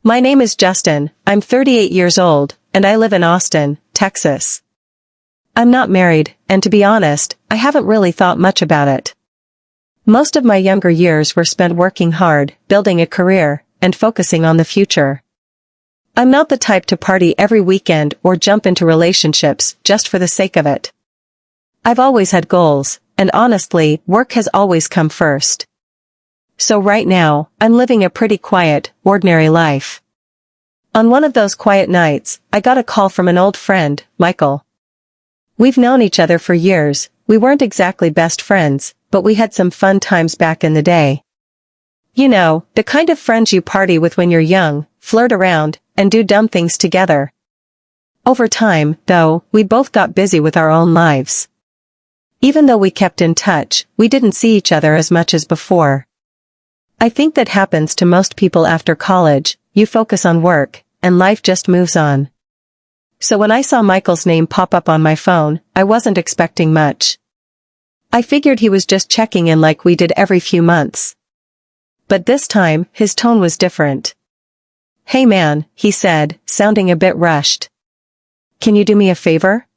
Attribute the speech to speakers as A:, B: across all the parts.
A: My name is Justin, I'm 38 years old, and I live in Austin, Texas. I'm not married, and to be honest, I haven't really thought much about it. Most of my younger years were spent working hard, building a career, and focusing on the future. I'm not the type to party every weekend or jump into relationships just for the sake of it. I've always had goals, and honestly, work has always come first. So right now, I'm living a pretty quiet, ordinary life. On one of those quiet nights, I got a call from an old friend, Michael. We've known each other for years, we weren't exactly best friends, but we had some fun times back in the day. You know, the kind of friends you party with when you're young, flirt around, and do dumb things together. Over time, though, we both got busy with our own lives. Even though we kept in touch, we didn't see each other as much as before. I think that happens to most people after college, you focus on work, and life just moves on. So when I saw Michael's name pop up on my phone, I wasn't expecting much. I figured he was just checking in like we did every few months. But this time, his tone was different. "Hey man," he said, sounding a bit rushed. "Can you do me a favor?"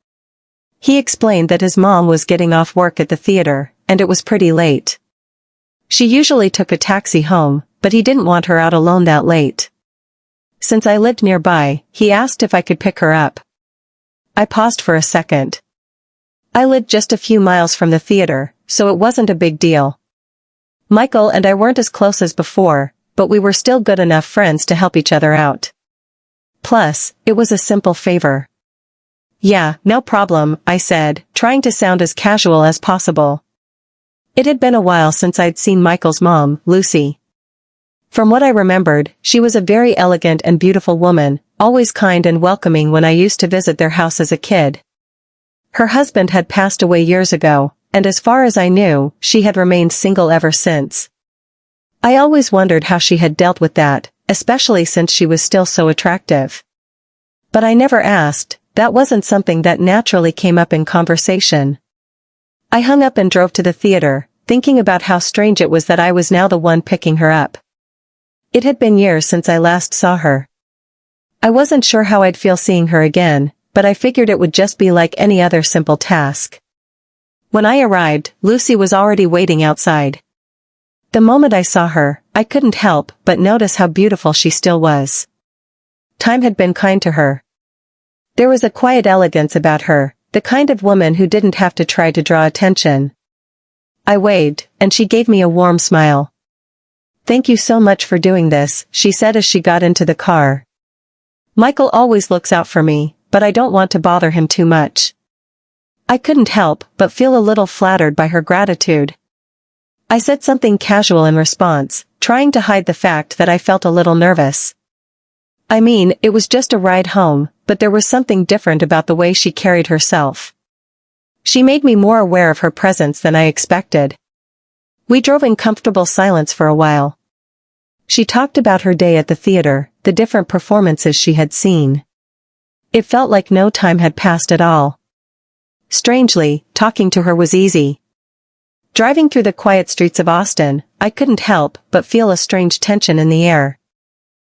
A: He explained that his mom was getting off work at the theater, and it was pretty late. She usually took a taxi home, but he didn't want her out alone that late. Since I lived nearby, he asked if I could pick her up. I paused for a second. I lived just a few miles from the theater, so it wasn't a big deal. Michael and I weren't as close as before, but we were still good enough friends to help each other out. Plus, it was a simple favor. "Yeah, no problem," I said, trying to sound as casual as possible. It had been a while since I'd seen Michael's mom, Lucy. From what I remembered, she was a very elegant and beautiful woman, always kind and welcoming when I used to visit their house as a kid. Her husband had passed away years ago, and as far as I knew, she had remained single ever since. I always wondered how she had dealt with that, especially since she was still so attractive. But I never asked, that wasn't something that naturally came up in conversation. I hung up and drove to the theater, thinking about how strange it was that I was now the one picking her up. It had been years since I last saw her. I wasn't sure how I'd feel seeing her again, but I figured it would just be like any other simple task. When I arrived, Lucy was already waiting outside. The moment I saw her, I couldn't help but notice how beautiful she still was. Time had been kind to her. There was a quiet elegance about her, the kind of woman who didn't have to try to draw attention. I waved, and she gave me a warm smile. "Thank you so much for doing this," she said as she got into the car. "Michael always looks out for me, but I don't want to bother him too much." I couldn't help but feel a little flattered by her gratitude. I said something casual in response, trying to hide the fact that I felt a little nervous. I mean, it was just a ride home, but there was something different about the way she carried herself. She made me more aware of her presence than I expected. We drove in comfortable silence for a while. She talked about her day at the theater, the different performances she had seen. It felt like no time had passed at all. Strangely, talking to her was easy. Driving through the quiet streets of Austin, I couldn't help but feel a strange tension in the air.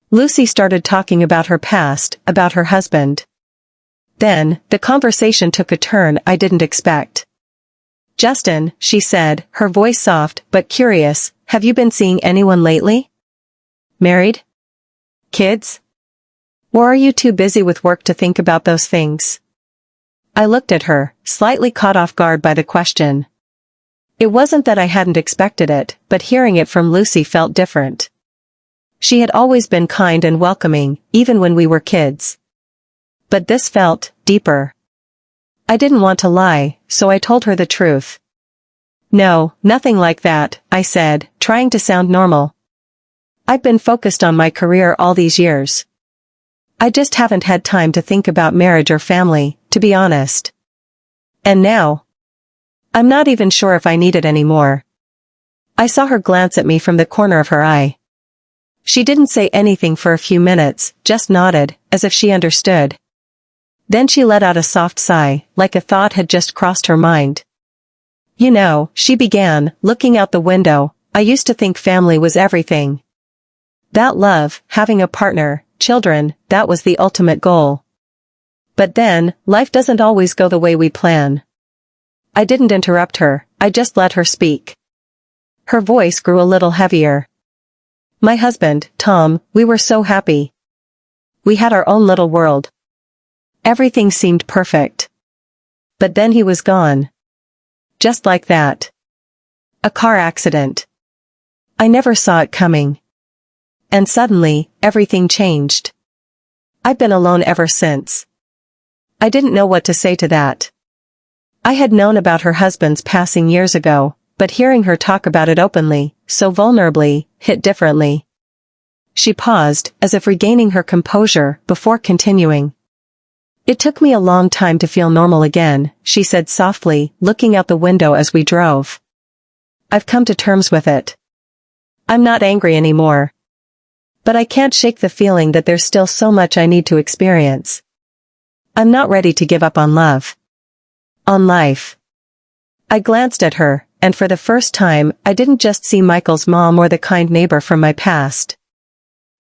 A: Lucy started talking about her past, about her husband. Then, the conversation took a turn I didn't expect. "Justin," she said, her voice soft but curious, "have you been seeing anyone lately? Married? Kids? Or are you too busy with work to think about those things?" I looked at her, slightly caught off guard by the question. It wasn't that I hadn't expected it, but hearing it from Lucy felt different. She had always been kind and welcoming, even when we were kids. But this felt deeper. I didn't want to lie, so I told her the truth. "No, nothing like that," I said, trying to sound normal. "I've been focused on my career all these years. I just haven't had time to think about marriage or family, to be honest. And now, I'm not even sure if I need it anymore." I saw her glance at me from the corner of her eye. She didn't say anything for a few minutes, just nodded, as if she understood. Then she let out a soft sigh, like a thought had just crossed her mind. "You know," she began, looking out the window, "I used to think family was everything. That love, having a partner, children, that was the ultimate goal. But then, life doesn't always go the way we plan. I didn't interrupt her, I just let her speak. Her voice grew a little heavier. My husband, Tom, we were so happy. We had our own little world. Everything seemed perfect. But then he was gone. Just like that. A car accident. I never saw it coming. And suddenly, everything changed. I've been alone ever since. I didn't know what to say to that. I had known about her husband's passing years ago, but hearing her talk about it openly, so vulnerably, hit differently. She paused, as if regaining her composure, before continuing. It took me a long time to feel normal again, she said softly, looking out the window as we drove. I've come to terms with it. I'm not angry anymore. But I can't shake the feeling that there's still so much I need to experience. I'm not ready to give up on love. On life. I glanced at her, and for the first time, I didn't just see Michael's mom or the kind neighbor from my past.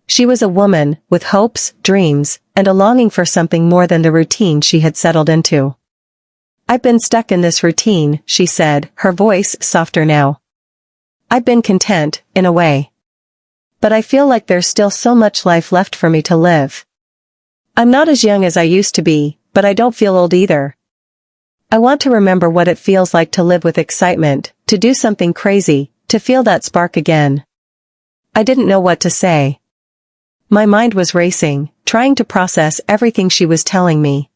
A: She was a woman, with hopes, dreams, and a longing for something more than the routine she had settled into. I've been stuck in this routine, she said, her voice softer now. I've been content, in a way. But I feel like there's still so much life left for me to live. I'm not as young as I used to be, but I don't feel old either. I want to remember what it feels like to live with excitement, to do something crazy, to feel that spark again. I didn't know what to say. My mind was racing, trying to process everything she was telling me.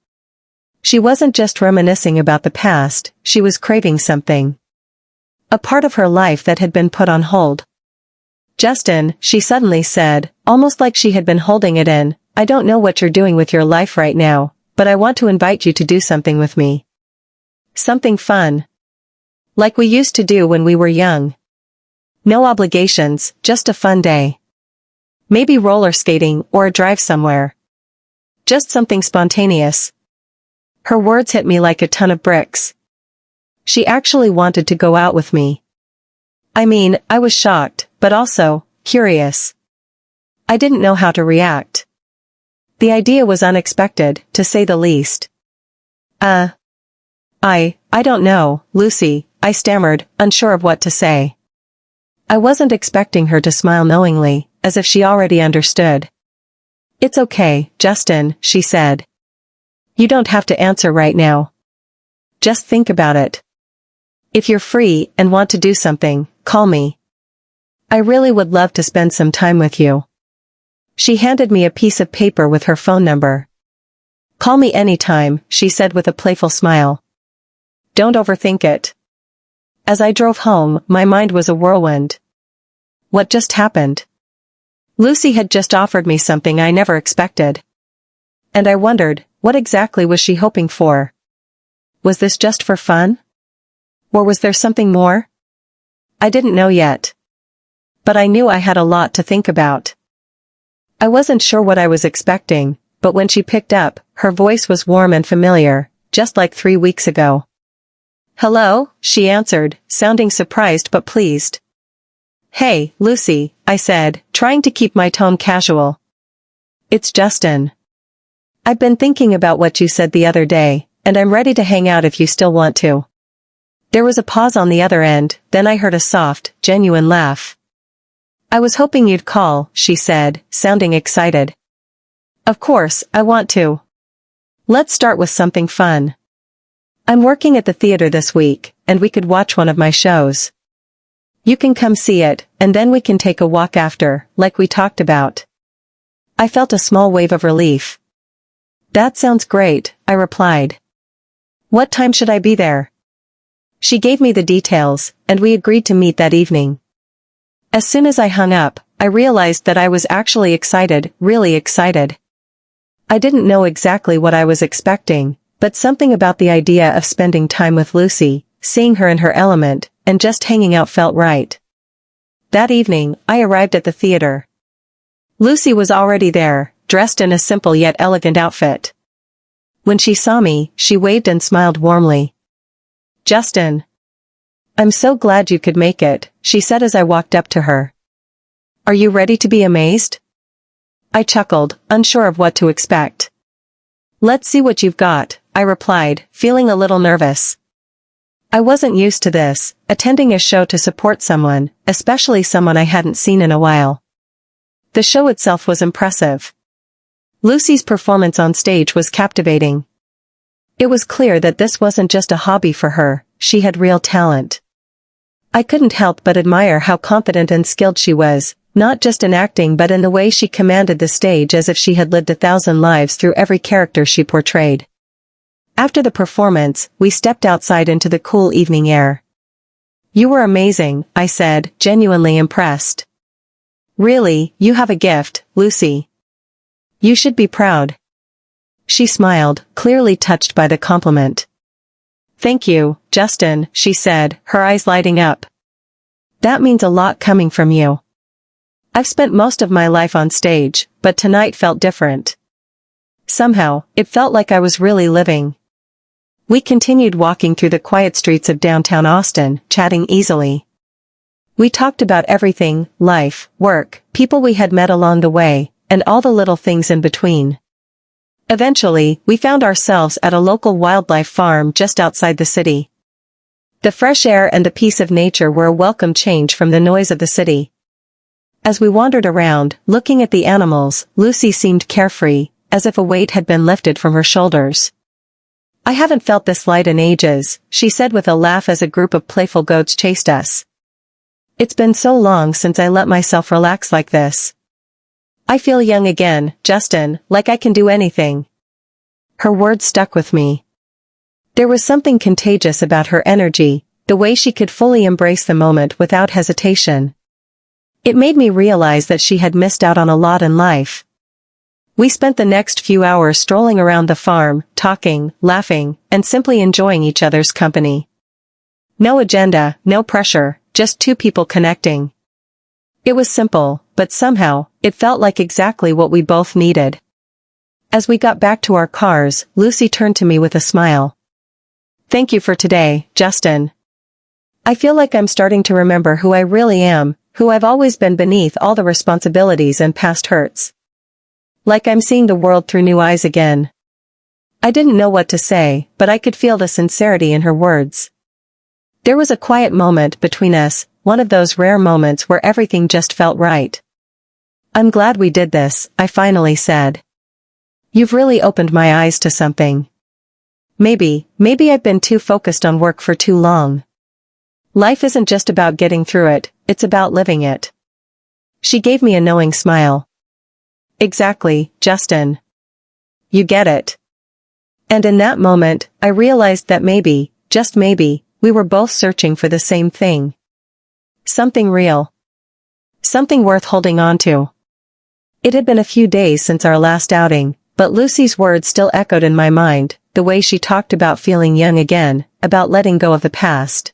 A: She wasn't just reminiscing about the past, she was craving something. A part of her life that had been put on hold. Justin, she suddenly said, almost like she had been holding it in, I don't know what you're doing with your life right now, but I want to invite you to do something with me. Something fun. Like we used to do when we were young. No obligations, just a fun day. Maybe roller skating or a drive somewhere. Just something spontaneous. Her words hit me like a ton of bricks. She actually wanted to go out with me. I mean, I was shocked, but also, curious. I didn't know how to react. The idea was unexpected, to say the least. I don't know, Lucy, I stammered, unsure of what to say. I wasn't expecting her to smile knowingly, as if she already understood. It's okay, Justin, she said. You don't have to answer right now. Just think about it. If you're free and want to do something, call me. I really would love to spend some time with you. She handed me a piece of paper with her phone number. Call me anytime, she said with a playful smile. Don't overthink it. As I drove home, my mind was a whirlwind. What just happened? Lucy had just offered me something I never expected. And I wondered, what exactly was she hoping for? Was this just for fun? Or was there something more? I didn't know yet. But I knew I had a lot to think about. I wasn't sure what I was expecting, but when she picked up, her voice was warm and familiar, just like 3 weeks ago. Hello, she answered, sounding surprised but pleased. Hey, Lucy, I said, trying to keep my tone casual. It's Justin. I've been thinking about what you said the other day, and I'm ready to hang out if you still want to. There was a pause on the other end, then I heard a soft, genuine laugh. I was hoping you'd call, she said, sounding excited. Of course, I want to. Let's start with something fun. I'm working at the theater this week, and we could watch one of my shows. You can come see it, and then we can take a walk after, like we talked about. I felt a small wave of relief. That sounds great, I replied. What time should I be there? She gave me the details, and we agreed to meet that evening. As soon as I hung up, I realized that I was actually excited, really excited. I didn't know exactly what I was expecting, but something about the idea of spending time with Lucy, seeing her in her element, and just hanging out felt right. That evening, I arrived at the theater. Lucy was already there, dressed in a simple yet elegant outfit. When she saw me, she waved and smiled warmly. Justin. I'm so glad you could make it, she said as I walked up to her. Are you ready to be amazed? I chuckled, unsure of what to expect. Let's see what you've got, I replied, feeling a little nervous. I wasn't used to this, attending a show to support someone, especially someone I hadn't seen in a while. The show itself was impressive. Lucy's performance on stage was captivating. It was clear that this wasn't just a hobby for her, she had real talent. I couldn't help but admire how confident and skilled she was, not just in acting but in the way she commanded the stage as if she had lived 1,000 lives through every character she portrayed. After the performance, we stepped outside into the cool evening air. You were amazing, I said, genuinely impressed. Really, you have a gift, Lucy. You should be proud. She smiled, clearly touched by the compliment. Thank you, Justin, she said, her eyes lighting up. That means a lot coming from you. I've spent most of my life on stage, but tonight felt different. Somehow, it felt like I was really living. We continued walking through the quiet streets of downtown Austin, chatting easily. We talked about everything, life, work, people we had met along the way, and all the little things in between. Eventually, we found ourselves at a local wildlife farm just outside the city. The fresh air and the peace of nature were a welcome change from the noise of the city. As we wandered around, looking at the animals, Lucy seemed carefree, as if a weight had been lifted from her shoulders. I haven't felt this light in ages, she said with a laugh as a group of playful goats chased us. It's been so long since I let myself relax like this. I feel young again, Justin, like I can do anything. Her words stuck with me. There was something contagious about her energy, the way she could fully embrace the moment without hesitation. It made me realize that she had missed out on a lot in life. We spent the next few hours strolling around the farm, talking, laughing, and simply enjoying each other's company. No agenda, no pressure, just two people connecting. It was simple, but somehow, it felt like exactly what we both needed. As we got back to our cars, Lucy turned to me with a smile. Thank you for today, Justin. I feel like I'm starting to remember who I really am, who I've always been beneath all the responsibilities and past hurts. Like I'm seeing the world through new eyes again. I didn't know what to say, but I could feel the sincerity in her words. There was a quiet moment between us, one of those rare moments where everything just felt right. I'm glad we did this, I finally said. You've really opened my eyes to something. Maybe I've been too focused on work for too long. Life isn't just about getting through it, it's about living it. She gave me a knowing smile. Exactly, Justin. You get it. And in that moment, I realized that maybe, just maybe, we were both searching for the same thing. Something real. Something worth holding on to. It had been a few days since our last outing, but Lucy's words still echoed in my mind, the way she talked about feeling young again, about letting go of the past.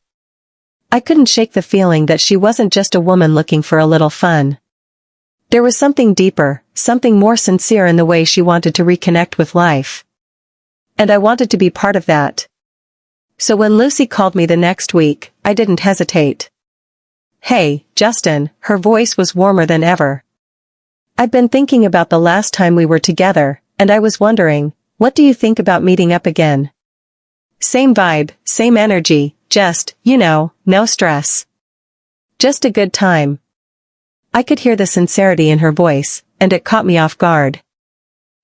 A: I couldn't shake the feeling that she wasn't just a woman looking for a little fun. There was something deeper, something more sincere in the way she wanted to reconnect with life. And I wanted to be part of that. So when Lucy called me the next week, I didn't hesitate. Hey, Justin, her voice was warmer than ever. I'd been thinking about the last time we were together, and I was wondering, what do you think about meeting up again? Same vibe, same energy, just, no stress. Just a good time. I could hear the sincerity in her voice, and it caught me off guard.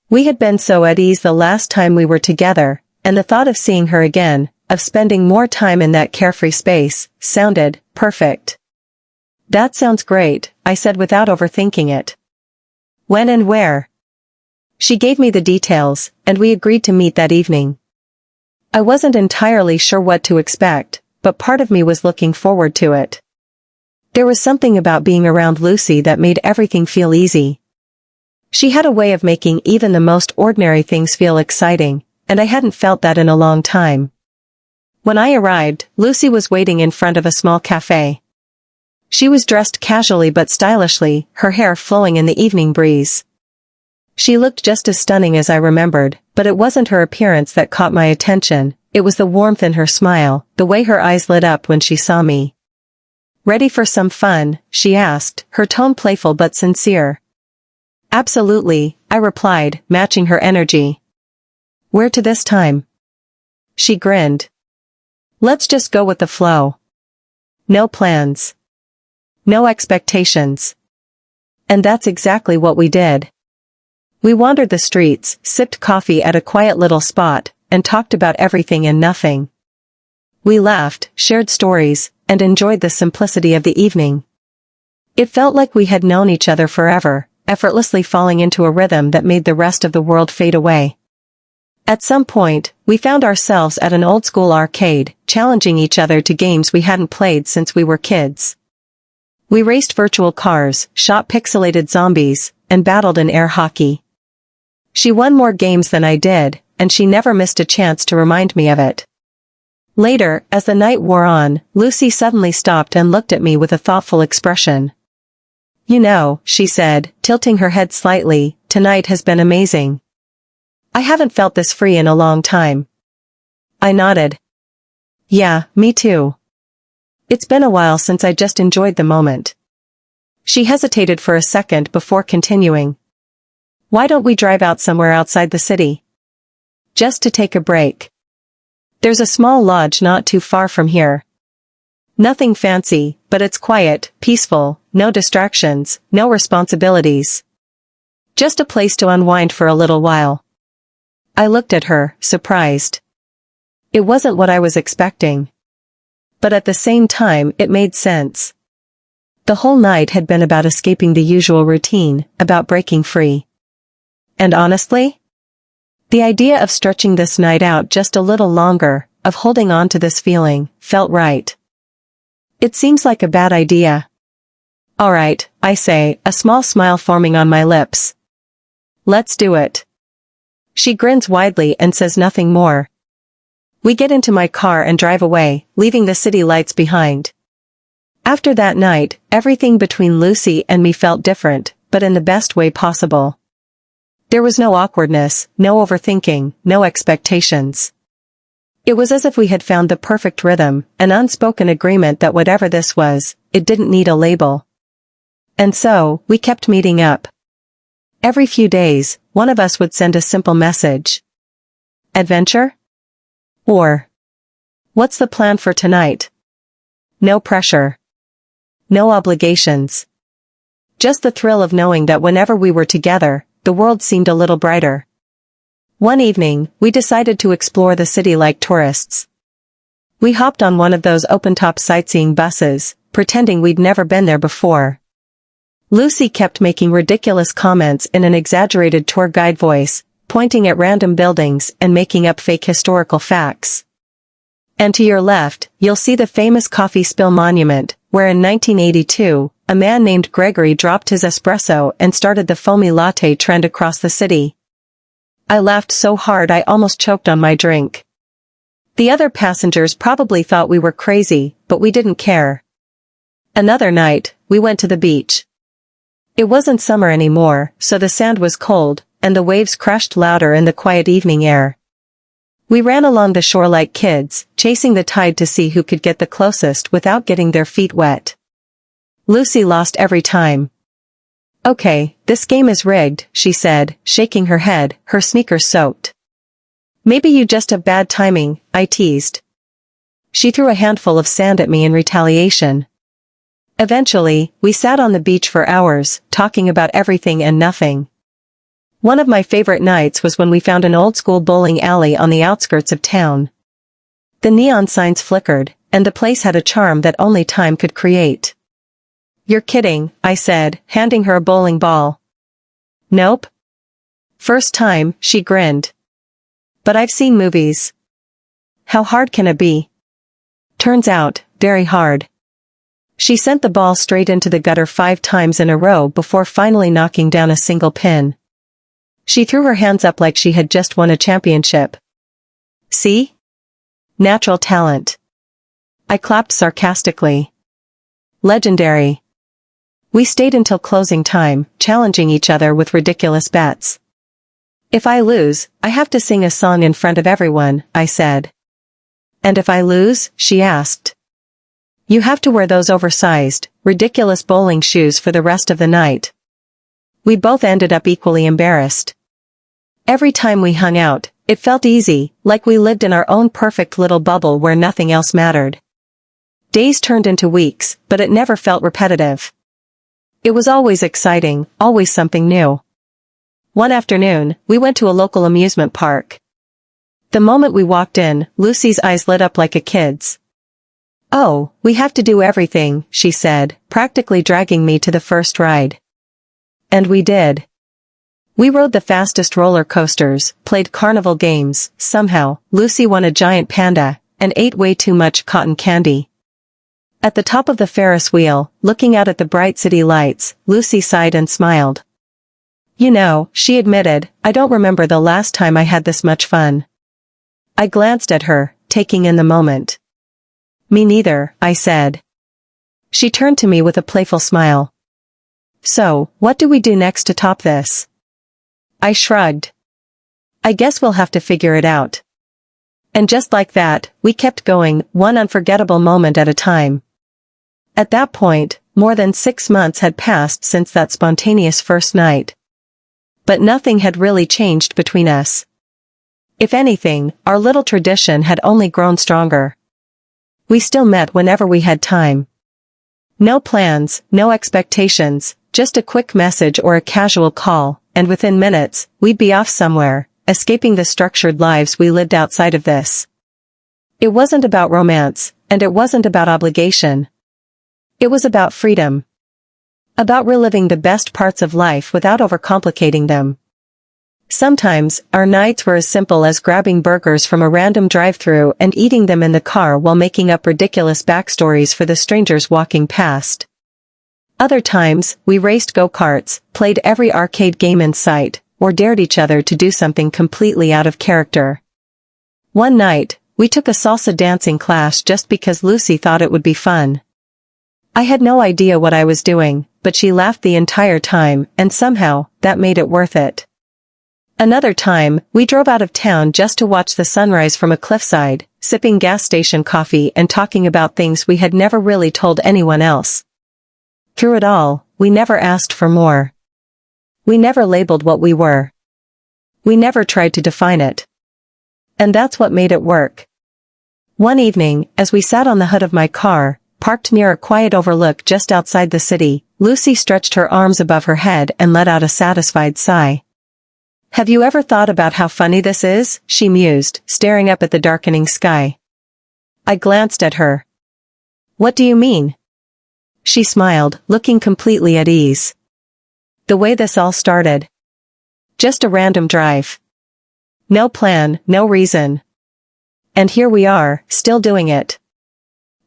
A: We had been so at ease the last time we were together, and the thought of seeing her again, of spending more time in that carefree space, sounded perfect. That sounds great, I said without overthinking it. When and where? She gave me the details, and we agreed to meet that evening. I wasn't entirely sure what to expect, but part of me was looking forward to it. There was something about being around Lucy that made everything feel easy. She had a way of making even the most ordinary things feel exciting, and I hadn't felt that in a long time. When I arrived, Lucy was waiting in front of a small cafe. She was dressed casually but stylishly, her hair flowing in the evening breeze. She looked just as stunning as I remembered, but it wasn't her appearance that caught my attention, it was the warmth in her smile, the way her eyes lit up when she saw me. Ready for some fun? She asked, her tone playful but sincere. Absolutely, I replied, matching her energy. Where to this time? She grinned. Let's just go with the flow. No plans. No expectations. And that's exactly what we did. We wandered the streets, sipped coffee at a quiet little spot, and talked about everything and nothing. We laughed, shared stories, and enjoyed the simplicity of the evening. It felt like we had known each other forever, effortlessly falling into a rhythm that made the rest of the world fade away. At some point, we found ourselves at an old-school arcade, challenging each other to games we hadn't played since we were kids. We raced virtual cars, shot pixelated zombies, and battled in air hockey. She won more games than I did, and she never missed a chance to remind me of it. Later, as the night wore on, Lucy suddenly stopped and looked at me with a thoughtful expression. You know, she said, tilting her head slightly, tonight has been amazing. I haven't felt this free in a long time. I nodded. Yeah, me too. It's been a while since I just enjoyed the moment. She hesitated for a second before continuing. Why don't we drive out somewhere outside the city? Just to take a break. There's a small lodge not too far from here. Nothing fancy, but it's quiet, peaceful, no distractions, no responsibilities. Just a place to unwind for a little while. I looked at her, surprised. It wasn't what I was expecting. But at the same time, it made sense. The whole night had been about escaping the usual routine, about breaking free. And honestly, the idea of stretching this night out just a little longer, of holding on to this feeling, felt right. It seems like a bad idea. All right, I say, a small smile forming on my lips. Let's do it. She grins widely and says nothing more. We get into my car and drive away, leaving the city lights behind. After that night, everything between Lucy and me felt different, but in the best way possible. There was no awkwardness, no overthinking, no expectations. It was as if we had found the perfect rhythm, an unspoken agreement that whatever this was, it didn't need a label. And so, we kept meeting up. Every few days, one of us would send a simple message. Adventure? Or, what's the plan for tonight? No pressure. No obligations. Just the thrill of knowing that whenever we were together, the world seemed a little brighter. One evening, we decided to explore the city like tourists. We hopped on one of those open-top sightseeing buses, pretending we'd never been there before. Lucy kept making ridiculous comments in an exaggerated tour guide voice, pointing at random buildings and making up fake historical facts. And to your left, you'll see the famous coffee spill monument, where in 1982, a man named Gregory dropped his espresso and started the foamy latte trend across the city. I laughed so hard I almost choked on my drink. The other passengers probably thought we were crazy, but we didn't care. Another night, we went to the beach. It wasn't summer anymore, so the sand was cold, and the waves crashed louder in the quiet evening air. We ran along the shore like kids, chasing the tide to see who could get the closest without getting their feet wet. Lucy lost every time. Okay, this game is rigged, she said, shaking her head, her sneakers soaked. Maybe you just have bad timing, I teased. She threw a handful of sand at me in retaliation. Eventually, we sat on the beach for hours, talking about everything and nothing. One of my favorite nights was when we found an old-school bowling alley on the outskirts of town. The neon signs flickered, and the place had a charm that only time could create. You're kidding, I said, handing her a bowling ball. Nope. First time, she grinned. But I've seen movies. How hard can it be? Turns out, very hard. She sent the ball straight into the gutter 5 times in a row before finally knocking down a single pin. She threw her hands up like she had just won a championship. See? Natural talent. I clapped sarcastically. Legendary. We stayed until closing time, challenging each other with ridiculous bets. If I lose, I have to sing a song in front of everyone, I said. And if I lose? She asked. You have to wear those oversized, ridiculous bowling shoes for the rest of the night. We both ended up equally embarrassed. Every time we hung out, it felt easy, like we lived in our own perfect little bubble where nothing else mattered. Days turned into weeks, but it never felt repetitive. It was always exciting, always something new. One afternoon, we went to a local amusement park. The moment we walked in, Lucy's eyes lit up like a kid's. "Oh, we have to do everything," she said, practically dragging me to the first ride. And we did. We rode the fastest roller coasters, played carnival games, somehow, Lucy won a giant panda, and ate way too much cotton candy. At the top of the Ferris wheel, looking out at the bright city lights, Lucy sighed and smiled. "You know," she admitted, "I don't remember the last time I had this much fun." I glanced at her, taking in the moment. "Me neither," I said. She turned to me with a playful smile. "So, what do we do next to top this?" I shrugged. "I guess we'll have to figure it out." And just like that, we kept going, one unforgettable moment at a time. At that point, more than 6 months had passed since that spontaneous first night. But nothing had really changed between us. If anything, our little tradition had only grown stronger. We still met whenever we had time. No plans, no expectations, just a quick message or a casual call, and within minutes, we'd be off somewhere, escaping the structured lives we lived outside of this. It wasn't about romance, and it wasn't about obligation. It was about freedom. About reliving the best parts of life without overcomplicating them. Sometimes, our nights were as simple as grabbing burgers from a random drive-thru and eating them in the car while making up ridiculous backstories for the strangers walking past. Other times, we raced go-karts, played every arcade game in sight, or dared each other to do something completely out of character. One night, we took a salsa dancing class just because Lucy thought it would be fun. I had no idea what I was doing, but she laughed the entire time, and somehow, that made it worth it. Another time, we drove out of town just to watch the sunrise from a cliffside, sipping gas station coffee and talking about things we had never really told anyone else. Through it all, we never asked for more. We never labeled what we were. We never tried to define it. And that's what made it work. One evening, as we sat on the hood of my car, parked near a quiet overlook just outside the city, Lucy stretched her arms above her head and let out a satisfied sigh. "Have you ever thought about how funny this is?" she mused, staring up at the darkening sky. I glanced at her. "What do you mean?" She smiled, looking completely at ease. "The way this all started. Just a random drive. No plan, no reason. And here we are, still doing it."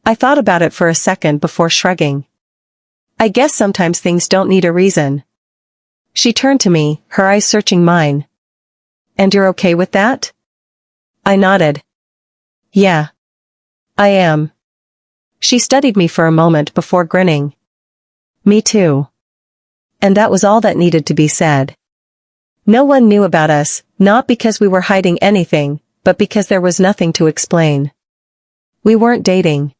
A: I thought about it for a second before shrugging. "I guess sometimes things don't need a reason." She turned to me, her eyes searching mine. "And you're okay with that?" I nodded. "Yeah. I am." She studied me for a moment before grinning. "Me too." And that was all that needed to be said. No one knew about us, not because we were hiding anything, but because there was nothing to explain. We weren't dating.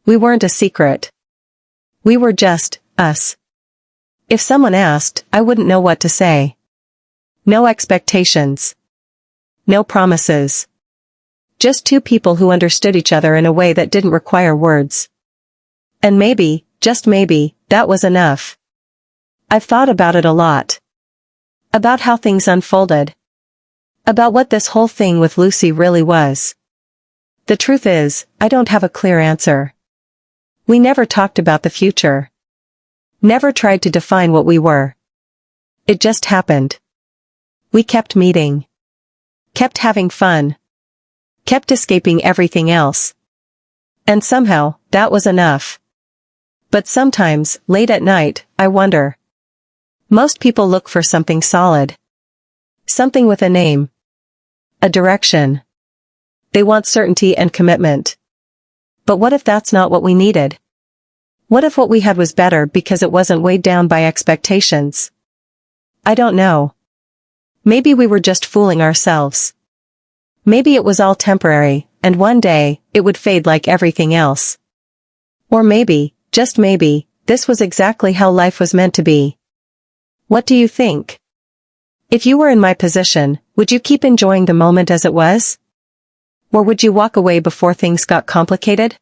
A: We weren't a secret. We were just, us. If someone asked, I wouldn't know what to say. No expectations. No promises. Just two people who understood each other in a way that didn't require words. And maybe, just maybe, that was enough. I've thought about it a lot. About how things unfolded. About what this whole thing with Lucy really was. The truth is, I don't have a clear answer. We never talked about the future. Never tried to define what we were. It just happened. We kept meeting. Kept having fun. Kept escaping everything else. And somehow, that was enough. But sometimes, late at night, I wonder. Most people look for something solid. Something with a name. A direction. They want certainty and commitment. But what if that's not what we needed? What if what we had was better because it wasn't weighed down by expectations? I don't know. Maybe we were just fooling ourselves. Maybe it was all temporary, and one day, it would fade like everything else. Or maybe, just maybe, this was exactly how life was meant to be. What do you think? If you were in my position, would you keep enjoying the moment as it was? Or would you walk away before things got complicated?